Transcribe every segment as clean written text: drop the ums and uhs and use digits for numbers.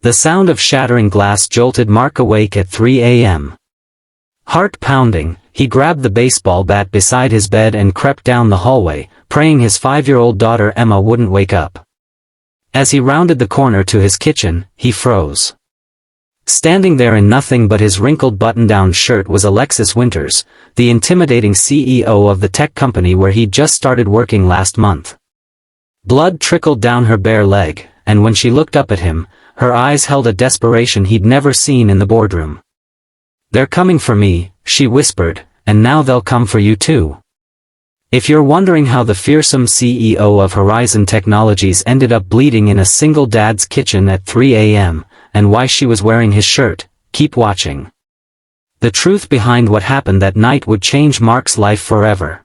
The sound of shattering glass jolted Mark awake at 3 a.m. Heart pounding, he grabbed the baseball bat beside his bed and crept down the hallway, praying his 5-year-old daughter Emma wouldn't wake up. As he rounded the corner to his kitchen, he froze. Standing there in nothing but his wrinkled button-down shirt was Alexis Winters, the intimidating CEO of the tech company where he'd just started working last month. Blood trickled down her bare leg, and when she looked up at him, her eyes held a desperation he'd never seen in the boardroom. "They're coming for me," she whispered, "and now they'll come for you too." If you're wondering how the fearsome CEO of Horizon Technologies ended up bleeding in a single dad's kitchen at 3 a.m., and why she was wearing his shirt, keep watching. The truth behind what happened that night would change Mark's life forever.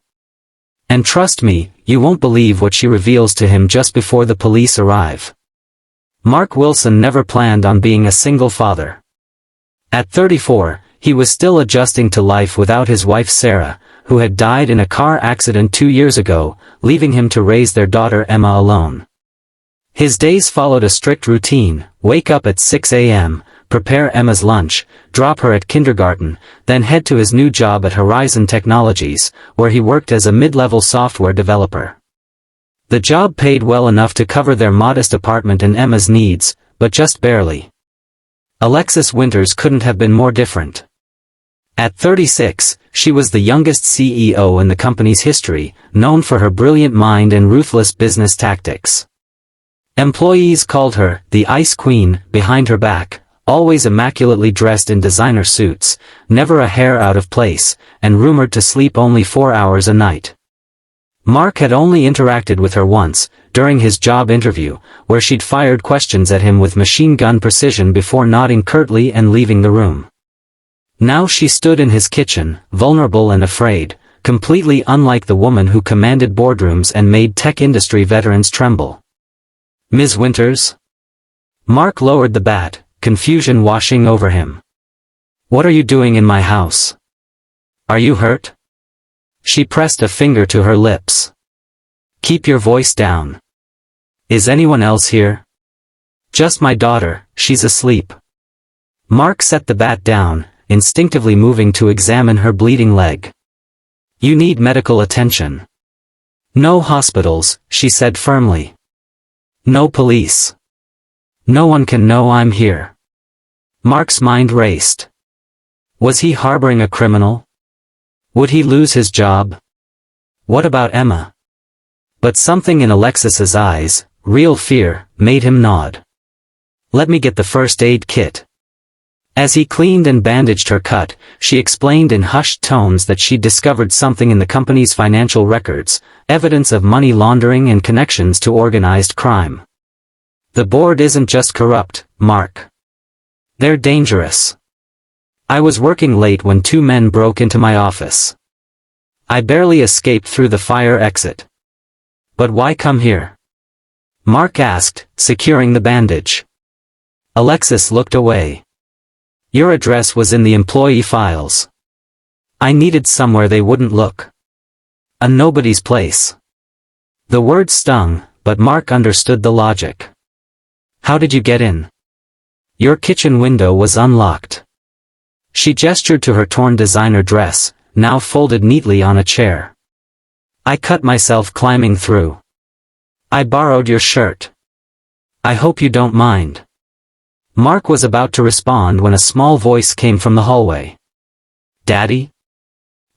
And trust me, you won't believe what she reveals to him just before the police arrive. Mark Wilson never planned on being a single father. At 34, he was still adjusting to life without his wife Sarah, who had died in a car accident 2 years ago, leaving him to raise their daughter Emma alone. His days followed a strict routine: wake up at 6 a.m., prepare Emma's lunch, drop her at kindergarten, then head to his new job at Horizon Technologies, where he worked as a mid-level software developer. The job paid well enough to cover their modest apartment and Emma's needs, but just barely. Alexis Winters couldn't have been more different. At 36, she was the youngest CEO in the company's history, known for her brilliant mind and ruthless business tactics. Employees called her the Ice Queen behind her back, always immaculately dressed in designer suits, never a hair out of place, and rumored to sleep only 4 hours a night. Mark had only interacted with her once, during his job interview, where she'd fired questions at him with machine gun precision before nodding curtly and leaving the room. Now she stood in his kitchen, vulnerable and afraid, completely unlike the woman who commanded boardrooms and made tech industry veterans tremble. "Ms. Winters?" Mark lowered the bat, confusion washing over him. "What are you doing in my house? Are you hurt?" She pressed a finger to her lips. "Keep your voice down. Is anyone else here?" "Just my daughter, she's asleep." Mark set the bat down, instinctively moving to examine her bleeding leg. "You need medical attention." "No hospitals," she said firmly. "No police. No one can know I'm here." Mark's mind raced. Was he harboring a criminal? Would he lose his job? What about Emma? But something in Alexis's eyes, real fear, made him nod. "Let me get the first aid kit." As he cleaned and bandaged her cut, she explained in hushed tones that she'd discovered something in the company's financial records, evidence of money laundering and connections to organized crime. "The board isn't just corrupt, Mark. They're dangerous. I was working late when 2 men broke into my office. I barely escaped through the fire exit." "But why come here?" Mark asked, securing the bandage. Alexis looked away. "Your address was in the employee files. I needed somewhere they wouldn't look. A nobody's place." The word stung, but Mark understood the logic. "How did you get in?" "Your kitchen window was unlocked." She gestured to her torn designer dress, now folded neatly on a chair. "I cut myself climbing through. I borrowed your shirt. I hope you don't mind." Mark was about to respond when a small voice came from the hallway. "Daddy?"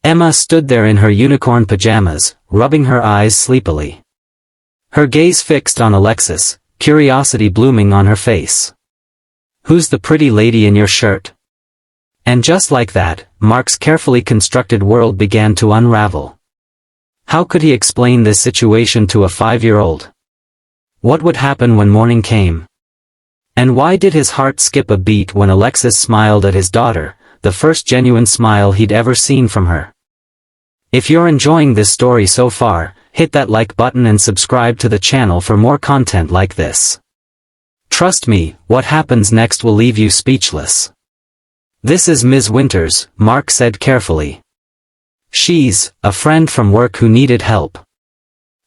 Emma stood there in her unicorn pajamas, rubbing her eyes sleepily. Her gaze fixed on Alexis, curiosity blooming on her face. "Who's the pretty lady in your shirt?" And just like that, Mark's carefully constructed world began to unravel. How could he explain this situation to a 5-year-old? What would happen when morning came? And why did his heart skip a beat when Alexis smiled at his daughter, the first genuine smile he'd ever seen from her? If you're enjoying this story so far, hit that like button and subscribe to the channel for more content like this. Trust me, what happens next will leave you speechless. "This is Ms. Winters," Mark said carefully. "She's a friend from work who needed help."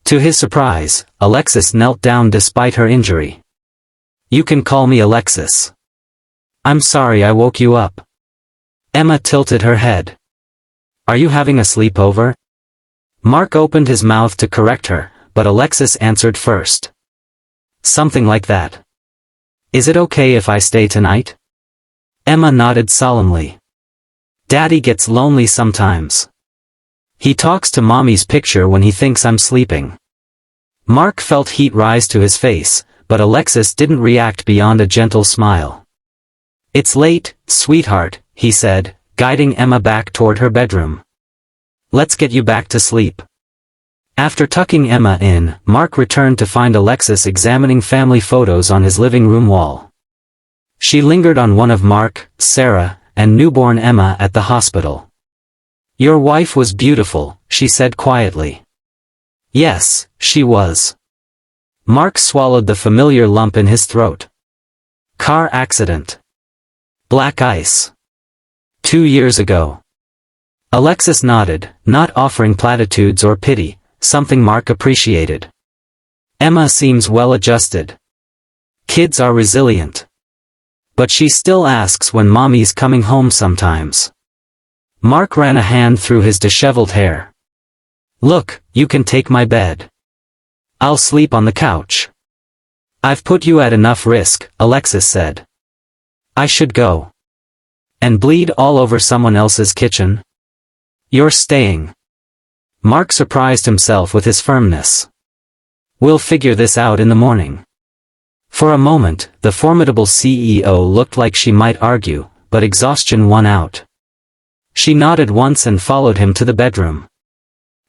To his surprise, Alexis knelt down despite her injury. You can call me Alexis. I'm sorry I woke you up. Emma tilted her head. Are you having a sleepover? Mark opened his mouth to correct her, but Alexis answered first. Something like that. Is it okay if I stay tonight? Emma nodded solemnly. Daddy gets lonely sometimes. He talks to Mommy's picture when he thinks I'm sleeping. Mark felt heat rise to his face, but Alexis didn't react beyond a gentle smile. It's late, sweetheart, he said, guiding Emma back toward her bedroom. Let's get you back to sleep. After tucking Emma in, Mark returned to find Alexis examining family photos on his living room wall. She lingered on one of Mark, Sarah, and newborn Emma at the hospital. Your wife was beautiful, she said quietly. Yes, she was. Mark swallowed the familiar lump in his throat. Car accident. Black ice. 2 years ago. Alexis nodded, not offering platitudes or pity, something Mark appreciated. Emma seems well adjusted. Kids are resilient. But she still asks when Mommy's coming home sometimes. Mark ran a hand through his disheveled hair. Look, you can take my bed. I'll sleep on the couch. I've put you at enough risk, Alexis said. I should go. And bleed all over someone else's kitchen? You're staying. Mark surprised himself with his firmness. We'll figure this out in the morning. For a moment, the formidable CEO looked like she might argue, but exhaustion won out. She nodded once and followed him to the bedroom.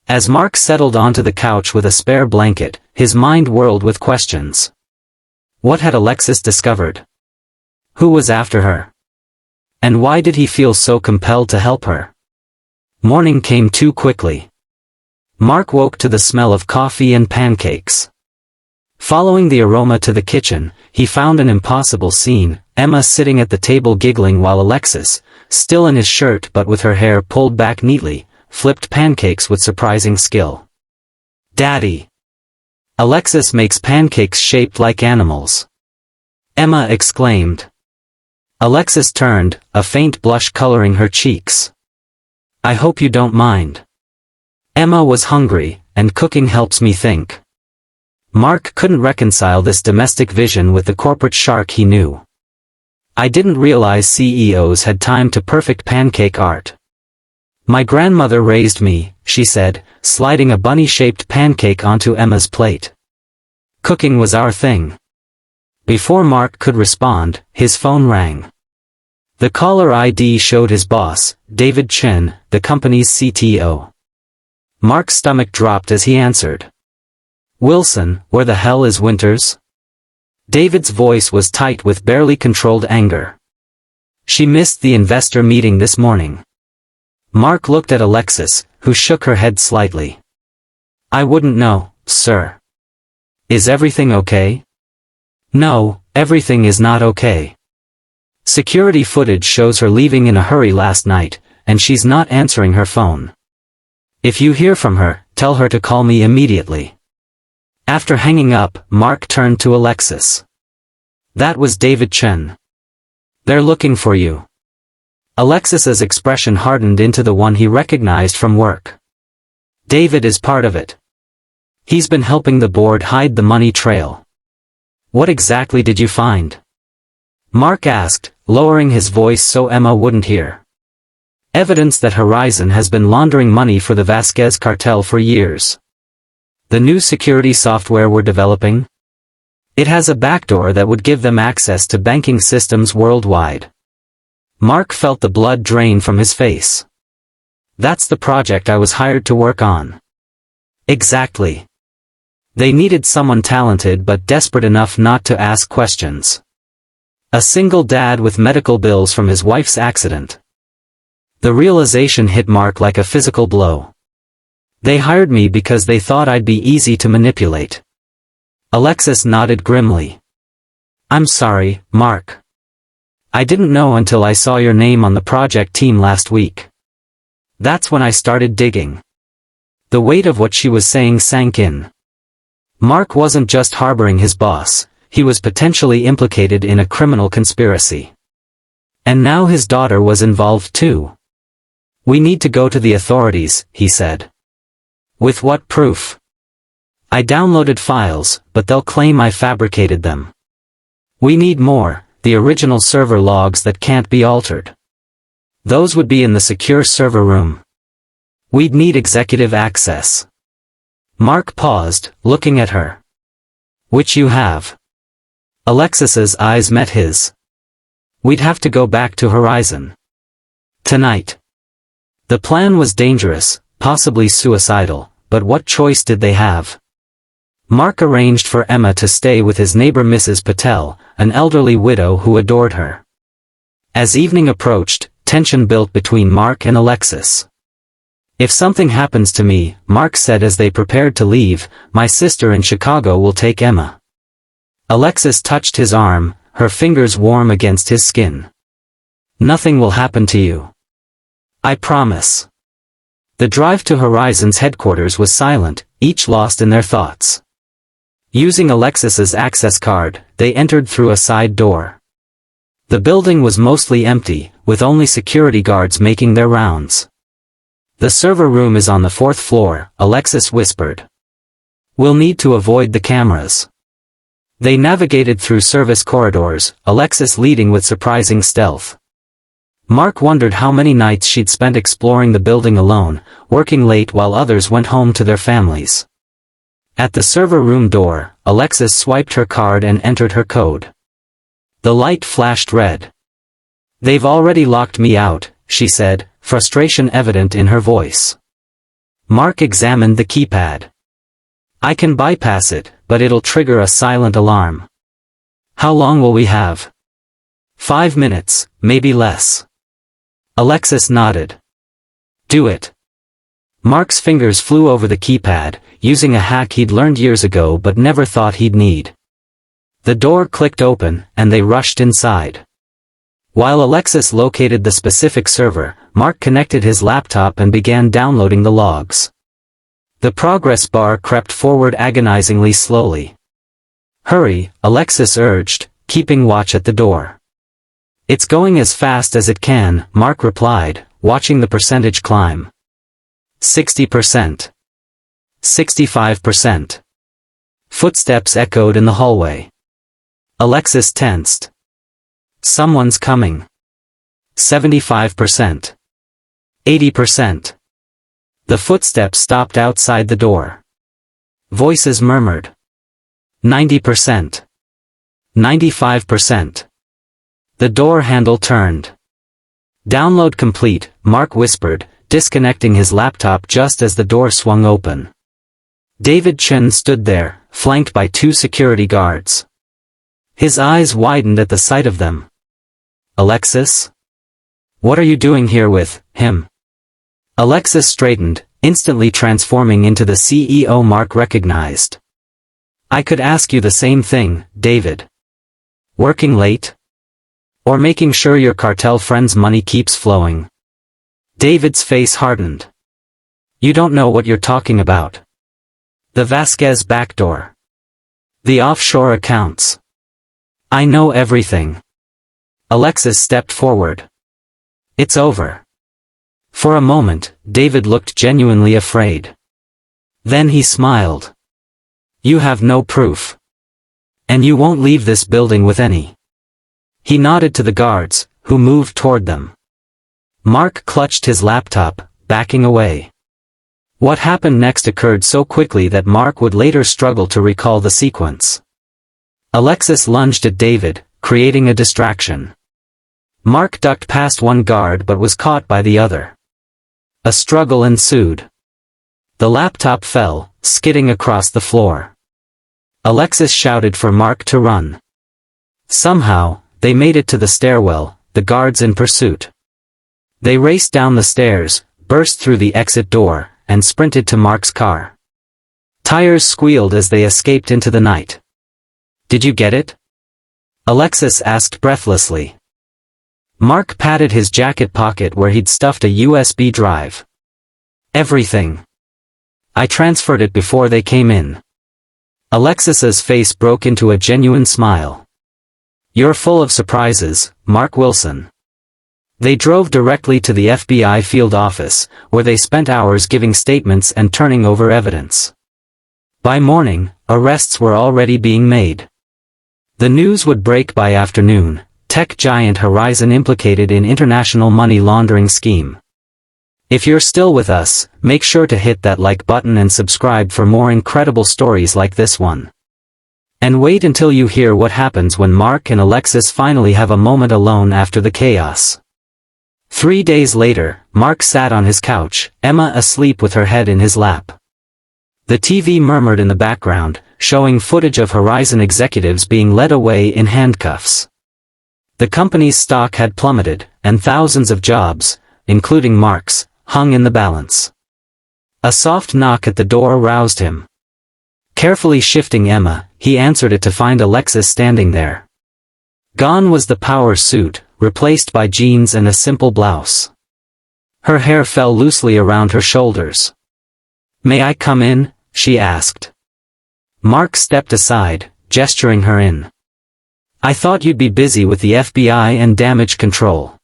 As Mark settled onto the couch with a spare blanket, his mind whirled with questions. What had Alexis discovered? Who was after her? And why did he feel so compelled to help her? Morning came too quickly. Mark woke to the smell of coffee and pancakes. Following the aroma to the kitchen, he found an impossible scene, Emma sitting at the table giggling while Alexis, still in his shirt but with her hair pulled back neatly, flipped pancakes with surprising skill. Daddy! Alexis makes pancakes shaped like animals. Emma exclaimed. Alexis turned, a faint blush coloring her cheeks. I hope you don't mind. Emma was hungry, and cooking helps me think. Mark couldn't reconcile this domestic vision with the corporate shark he knew. I didn't realize CEOs had time to perfect pancake art. My grandmother raised me, she said, sliding a bunny-shaped pancake onto Emma's plate. Cooking was our thing. Before Mark could respond, his phone rang. The caller ID showed his boss, David Chen, the company's CTO. Mark's stomach dropped as he answered. Wilson, where the hell is Winters? David's voice was tight with barely controlled anger. She missed the investor meeting this morning. Mark looked at Alexis, who shook her head slightly. I wouldn't know, sir. Is everything okay? No, everything is not okay. Security footage shows her leaving in a hurry last night, and she's not answering her phone. If you hear from her, tell her to call me immediately. After hanging up, Mark turned to Alexis. That was David Chen. They're looking for you. Alexis's expression hardened into the one he recognized from work. David is part of it. He's been helping the board hide the money trail. What exactly did you find? Mark asked, lowering his voice so Emma wouldn't hear. Evidence that Horizon has been laundering money for the Vasquez cartel for years. The new security software we're developing? It has a backdoor that would give them access to banking systems worldwide. Mark felt the blood drain from his face. That's the project I was hired to work on. Exactly. They needed someone talented but desperate enough not to ask questions. A single dad with medical bills from his wife's accident. The realization hit Mark like a physical blow. They hired me because they thought I'd be easy to manipulate. Alexis nodded grimly. I'm sorry, Mark. I didn't know until I saw your name on the project team last week. That's when I started digging. The weight of what she was saying sank in. Mark wasn't just harboring his boss, he was potentially implicated in a criminal conspiracy. And now his daughter was involved too. "We need to go to the authorities," he said. "With what proof?" "I downloaded files, but they'll claim I fabricated them." "We need more, the original server logs that can't be altered. Those would be in the secure server room. We'd need executive access." Mark paused, looking at her. "Which you have." Alexis's eyes met his. "We'd have to go back to Horizon. Tonight." The plan was dangerous, possibly suicidal, but what choice did they have? Mark arranged for Emma to stay with his neighbor Mrs. Patel, an elderly widow who adored her. As evening approached, tension built between Mark and Alexis. "If something happens to me," Mark said as they prepared to leave, "my sister in Chicago will take Emma." Alexis touched his arm, her fingers warm against his skin. "Nothing will happen to you. I promise." The drive to Horizon's headquarters was silent, each lost in their thoughts. Using Alexis's access card, they entered through a side door. The building was mostly empty, with only security guards making their rounds. "The server room is on the 4th floor," Alexis whispered. "We'll need to avoid the cameras." They navigated through service corridors, Alexis leading with surprising stealth. Mark wondered how many nights she'd spent exploring the building alone, working late while others went home to their families. At the server room door, Alexis swiped her card and entered her code. The light flashed red. "They've already locked me out," she said, frustration evident in her voice. Mark examined the keypad. "I can bypass it, but it'll trigger a silent alarm." "How long will we have?" "5 minutes, maybe less." Alexis nodded. "Do it." Mark's fingers flew over the keypad, using a hack he'd learned years ago but never thought he'd need. The door clicked open, and they rushed inside. While Alexis located the specific server, Mark connected his laptop and began downloading the logs. The progress bar crept forward agonizingly slowly. "Hurry," Alexis urged, keeping watch at the door. "It's going as fast as it can," Mark replied, watching the percentage climb. 60%. 65%. Footsteps echoed in the hallway. Alexis tensed. "Someone's coming." 75%. 80%. The footsteps stopped outside the door. Voices murmured. 90%. 95%. The door handle turned. "Download complete," Mark whispered, disconnecting his laptop just as the door swung open. David Chen stood there, flanked by 2 security guards. His eyes widened at the sight of them. "Alexis? What are you doing here with him?" Alexis straightened, instantly transforming into the CEO Mark recognized. "I could ask you the same thing, David. Working late? Or making sure your cartel friend's money keeps flowing?" David's face hardened. "You don't know what you're talking about. The Vasquez backdoor. The offshore accounts. I know everything." Alexis stepped forward. "It's over." For a moment, David looked genuinely afraid. Then he smiled. "You have no proof. And you won't leave this building with any." He nodded to the guards, who moved toward them. Mark clutched his laptop, backing away. What happened next occurred so quickly that Mark would later struggle to recall the sequence. Alexis lunged at David, creating a distraction. Mark ducked past one guard but was caught by the other. A struggle ensued. The laptop fell, skidding across the floor. Alexis shouted for Mark to run. Somehow, they made it to the stairwell, the guards in pursuit. They raced down the stairs, burst through the exit door, and sprinted to Mark's car. Tires squealed as they escaped into the night. "Did you get it?" Alexis asked breathlessly. Mark patted his jacket pocket where he'd stuffed a USB drive. "Everything. I transferred it before they came in." Alexis's face broke into a genuine smile. "You're full of surprises, Mark Wilson." They drove directly to the FBI field office, where they spent hours giving statements and turning over evidence. By morning, arrests were already being made. The news would break by afternoon: tech giant Horizon implicated in international money laundering scheme. If you're still with us, make sure to hit that like button and subscribe for more incredible stories like this one. And wait until you hear what happens when Mark and Alexis finally have a moment alone after the chaos. 3 days later, Mark sat on his couch, Emma asleep with her head in his lap. The TV murmured in the background, showing footage of Horizon executives being led away in handcuffs. The company's stock had plummeted, and thousands of jobs, including Mark's, hung in the balance. A soft knock at the door roused him. Carefully shifting Emma, he answered it to find Alexis standing there. Gone was the power suit, replaced by jeans and a simple blouse. Her hair fell loosely around her shoulders. "May I come in?" she asked. Mark stepped aside, gesturing her in. "I thought you'd be busy with the FBI and damage control."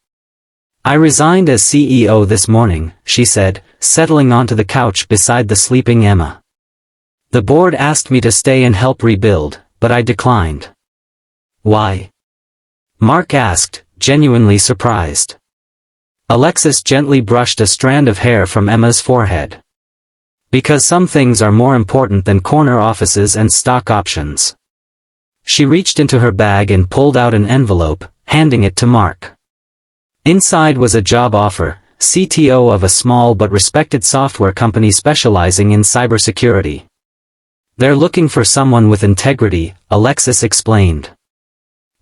"I resigned as CEO this morning," she said, settling onto the couch beside the sleeping Emma. "The board asked me to stay and help rebuild, but I declined." "Why?" Mark asked, genuinely surprised. Alexis gently brushed a strand of hair from Emma's forehead. "Because some things are more important than corner offices and stock options." She reached into her bag and pulled out an envelope, handing it to Mark. Inside was a job offer: CTO of a small but respected software company specializing in cybersecurity. "They're looking for someone with integrity," Alexis explained.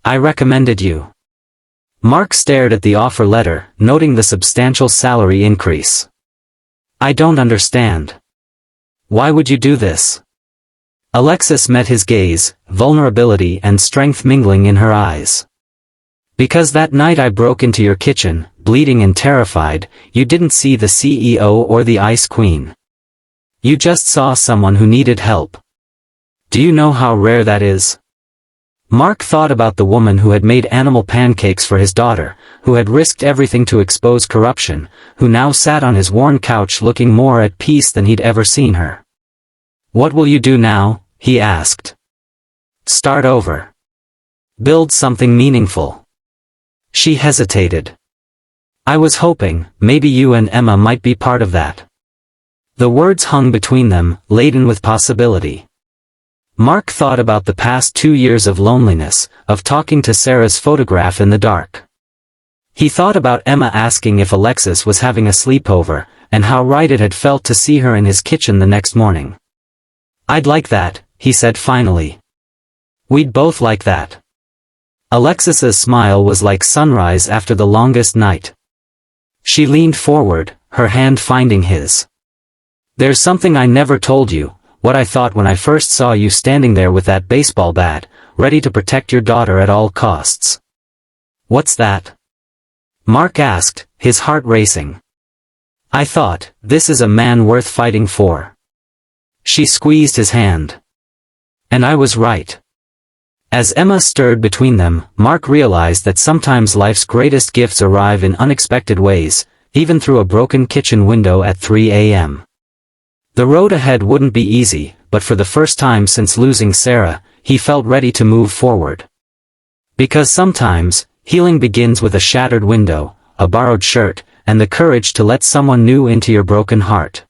"I recommended you." Mark stared at the offer letter, noting the substantial salary increase. "I don't understand. Why would you do this?" Alexis met his gaze, vulnerability and strength mingling in her eyes. "Because that night I broke into your kitchen, bleeding and terrified, you didn't see the CEO or the Ice Queen. You just saw someone who needed help. Do you know how rare that is?" Mark thought about the woman who had made animal pancakes for his daughter, who had risked everything to expose corruption, who now sat on his worn couch looking more at peace than he'd ever seen her. "What will you do now?" he asked. "Start over. Build something meaningful." She hesitated. "I was hoping, maybe you and Emma might be part of that." The words hung between them, laden with possibility. Mark thought about the past 2 years of loneliness, of talking to Sarah's photograph in the dark. He thought about Emma asking if Alexis was having a sleepover, and how right it had felt to see her in his kitchen the next morning. "I'd like that," he said finally. "We'd both like that." Alexis's smile was like sunrise after the longest night. She leaned forward, her hand finding his. "There's something I never told you, what I thought when I first saw you standing there with that baseball bat, ready to protect your daughter at all costs." "What's that?" Mark asked, his heart racing. "I thought, this is a man worth fighting for." She squeezed his hand. "And I was right." As Emma stirred between them, Mark realized that sometimes life's greatest gifts arrive in unexpected ways, even through a broken kitchen window at 3 a.m. The road ahead wouldn't be easy, but for the first time since losing Sarah, he felt ready to move forward. Because sometimes, healing begins with a shattered window, a borrowed shirt, and the courage to let someone new into your broken heart.